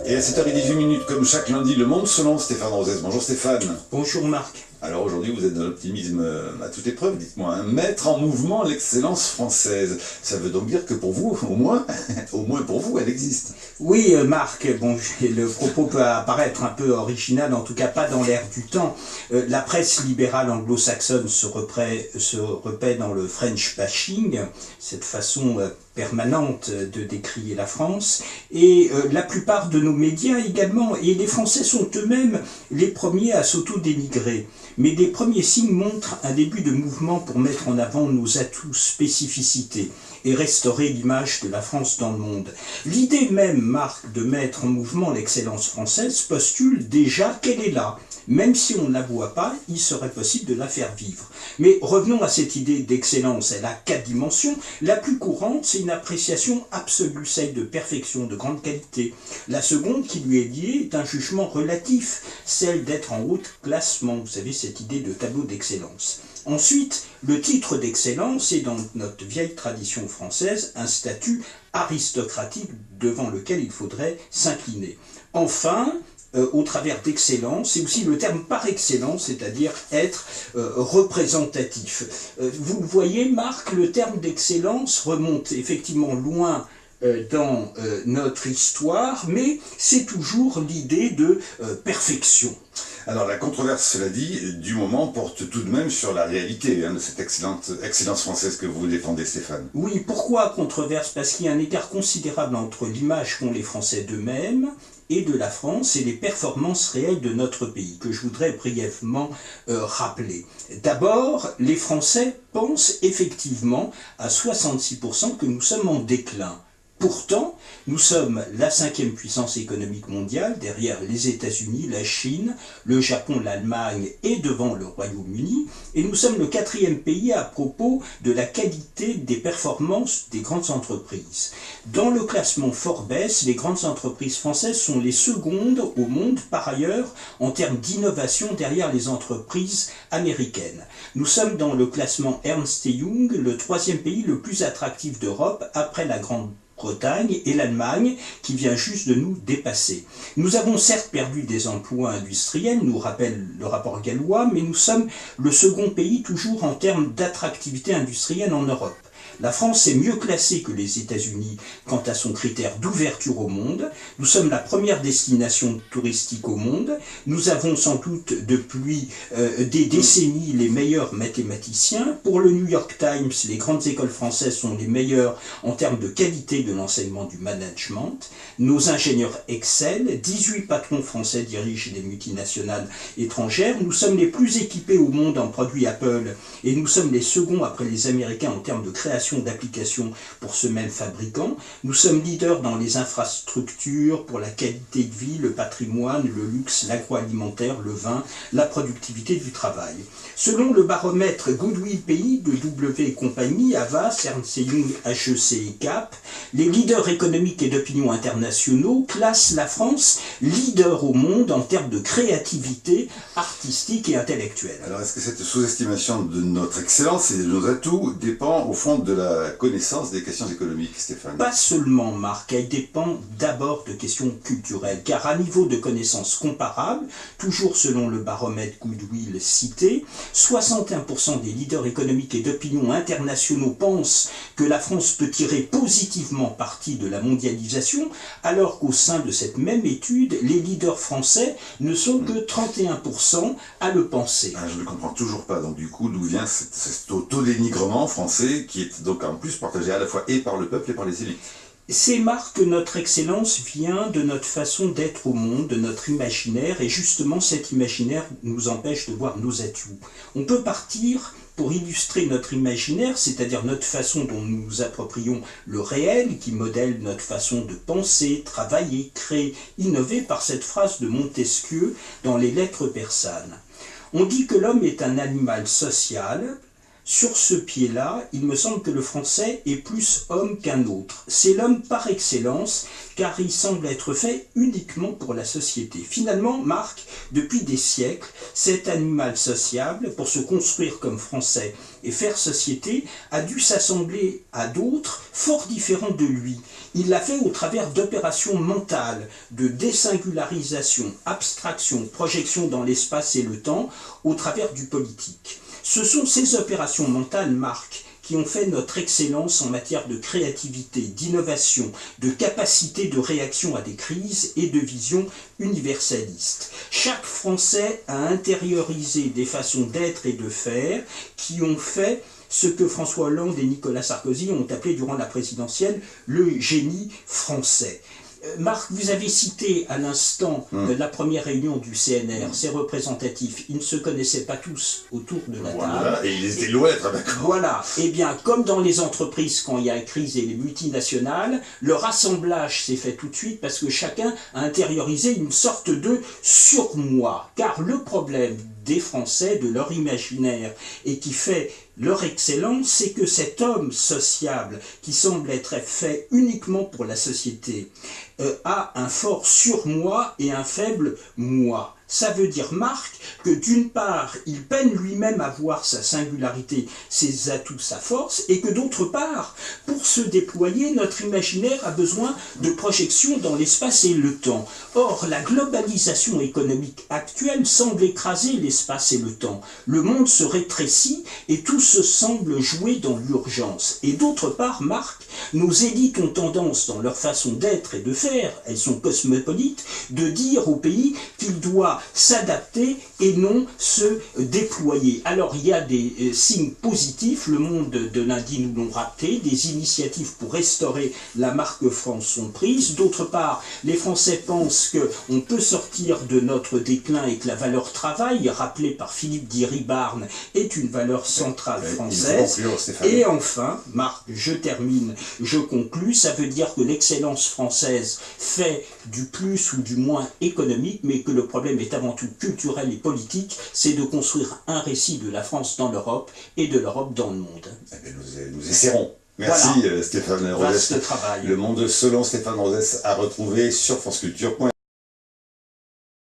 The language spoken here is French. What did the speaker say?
Et à 7h18, comme chaque lundi, Le Monde selon Stéphane Rosès. Bonjour Stéphane. Bonjour Marc. Alors aujourd'hui, vous êtes dans l'optimisme à toute épreuve, dites-moi. Mettre en mouvement l'excellence française. Ça veut donc dire que pour vous, au moins pour vous, elle existe. Oui Marc, bon, le propos peut apparaître un peu original, en tout cas pas dans l'air du temps. La presse libérale anglo-saxonne se repaît dans le French bashing, cette façon permanente de décrier la France, et la plupart de nos médias également, et les Français sont eux-mêmes les premiers à s'auto-dénigrer. Mais des premiers signes montrent un début de mouvement pour mettre en avant nos atouts, spécificités, et restaurer l'image de la France dans le monde. L'idée même, Marc, de mettre en mouvement l'excellence française postule déjà qu'elle est là. Même si on ne la voit pas, il serait possible de la faire vivre. Mais revenons à cette idée d'excellence. Elle a 4 dimensions. La plus courante, c'est une appréciation absolue, celle de perfection, de grande qualité. La seconde, qui lui est liée, est un jugement relatif, celle d'être en haut classement. Vous savez, cette idée de tableau d'excellence. Ensuite, le titre d'excellence est dans notre vieille tradition française un statut aristocratique devant lequel il faudrait s'incliner. Enfin, au travers d'excellence, c'est aussi le terme par excellence, c'est-à-dire être représentatif. Vous le voyez, Marc, le terme d'excellence remonte effectivement loin dans notre histoire, mais c'est toujours l'idée de perfection. Alors la controverse, cela dit, du moment porte tout de même sur la réalité de cette excellence française que vous défendez, Stéphane. Oui, pourquoi controverse? Parce qu'il y a un écart considérable entre l'image qu'ont les Français d'eux-mêmes et de la France et les performances réelles de notre pays, que je voudrais brièvement rappeler. D'abord, les Français pensent effectivement à 66% que nous sommes en déclin. Pourtant, nous sommes la 5e puissance économique mondiale, derrière les États-Unis, la Chine, le Japon, l'Allemagne et devant le Royaume-Uni, et nous sommes le 4e pays à propos de la qualité des performances des grandes entreprises. Dans le classement Forbes, les grandes entreprises françaises sont les secondes au monde, par ailleurs, en termes d'innovation derrière les entreprises américaines. Nous sommes dans le classement Ernst & Young, le 3e pays le plus attractif d'Europe après la Grande-Bretagne et l'Allemagne qui vient juste de nous dépasser. Nous avons certes perdu des emplois industriels, nous rappelle le rapport gallois, mais nous sommes le second pays toujours en termes d'attractivité industrielle en Europe. La France est mieux classée que les États-Unis quant à son critère d'ouverture au monde. Nous sommes la première destination touristique au monde. Nous avons sans doute depuis des décennies les meilleurs mathématiciens. Pour le New York Times, les grandes écoles françaises sont les meilleures en termes de qualité de l'enseignement du management. Nos ingénieurs excellent. 18 patrons français dirigent les multinationales étrangères. Nous sommes les plus équipés au monde en produits Apple et nous sommes les seconds après les Américains en termes de création d'applications pour ce même fabricant. Nous sommes leaders dans les infrastructures, pour la qualité de vie, le patrimoine, le luxe, l'agroalimentaire, le vin, la productivité du travail. Selon le baromètre Goodwill Pays de W et compagnie, Havas, Ernst & Young, HEC et CAP, les leaders économiques et d'opinion internationaux classent la France leader au monde en termes de créativité artistique et intellectuelle. Alors est-ce que cette sous-estimation de notre excellence et de nos atouts dépend au fond de la connaissance des questions économiques, Stéphane? Pas seulement, Marc, elle dépend d'abord de questions culturelles, car à niveau de connaissances comparables, toujours selon le baromètre Goodwill cité, 61% des leaders économiques et d'opinion internationaux pensent que la France peut tirer positivement parti de la mondialisation, alors qu'au sein de cette même étude, les leaders français ne sont que 31% à le penser. Ah, je ne comprends toujours pas, donc du coup, d'où vient cet auto-dénigrement français qui est donc en plus partagé à la fois et par le peuple et par les élites? C'est, Marc, que notre excellence vient de notre façon d'être au monde, de notre imaginaire, et justement cet imaginaire nous empêche de voir nos atouts. On peut partir pour illustrer notre imaginaire, c'est-à-dire notre façon dont nous nous approprions le réel, qui modèle notre façon de penser, travailler, créer, innover, par cette phrase de Montesquieu dans les Lettres persanes. On dit que l'homme est un animal social, Sur ce pied-là, il me semble que le français est plus homme qu'un autre. C'est l'homme par excellence, car il semble être fait uniquement pour la société. Finalement, Marc, depuis des siècles, cet animal sociable, pour se construire comme français et faire société, a dû s'assembler à d'autres fort différents de lui. Il l'a fait au travers d'opérations mentales, de désingularisation, abstraction, projection dans l'espace et le temps, au travers du politique. Ce sont ces opérations mentales, Marc, qui ont fait notre excellence en matière de créativité, d'innovation, de capacité de réaction à des crises et de vision universaliste. Chaque Français a intériorisé des façons d'être et de faire qui ont fait ce que François Hollande et Nicolas Sarkozy ont appelé durant la présidentielle le génie français. Marc, vous avez cité à l'instant la première réunion du CNR, c'est représentatif, ils ne se connaissaient pas tous autour de la table. Et ils étaient loin d'être d'accord. Voilà, et bien comme dans les entreprises quand il y a crise et les multinationales, le rassemblage s'est fait tout de suite parce que chacun a intériorisé une sorte de surmoi. Car le problème des Français, de leur imaginaire, et qui fait leur excellence, c'est que cet homme sociable, qui semble être fait uniquement pour la société, a un fort surmoi et un faible moi. Ça veut dire, Marc, que d'une part, il peine lui-même à voir sa singularité, ses atouts, sa force, et que d'autre part, pour se déployer, notre imaginaire a besoin de projection dans l'espace et le temps. Or, la globalisation économique actuelle semble écraser l'espace et le temps. Le monde se rétrécit et tout se semble jouer dans l'urgence. Et d'autre part, Marc, nos élites ont tendance, dans leur façon d'être et de faire, elles sont cosmopolites, de dire au pays qu'il doit s'adapter et non se déployer. Alors il y a des signes positifs, le Monde de lundi nous l'ont rappelé, des initiatives pour restaurer la marque France sont prises. D'autre part, les Français pensent qu'on peut sortir de notre déclin et que la valeur travail, rappelée par Philippe d'Iribarne, est une valeur centrale française. Et enfin, Marc, je termine, je conclus, ça veut dire que l'excellence française fait du plus ou du moins économique, mais que le problème est avant tout culturel et politique, c'est de construire un récit de la France dans l'Europe et de l'Europe dans le monde. Eh bien, nous essaierons. Merci voilà. Stéphane Rosès. Vaste travail. Le monde selon Stéphane Rosès à retrouver sur franceculture.fr.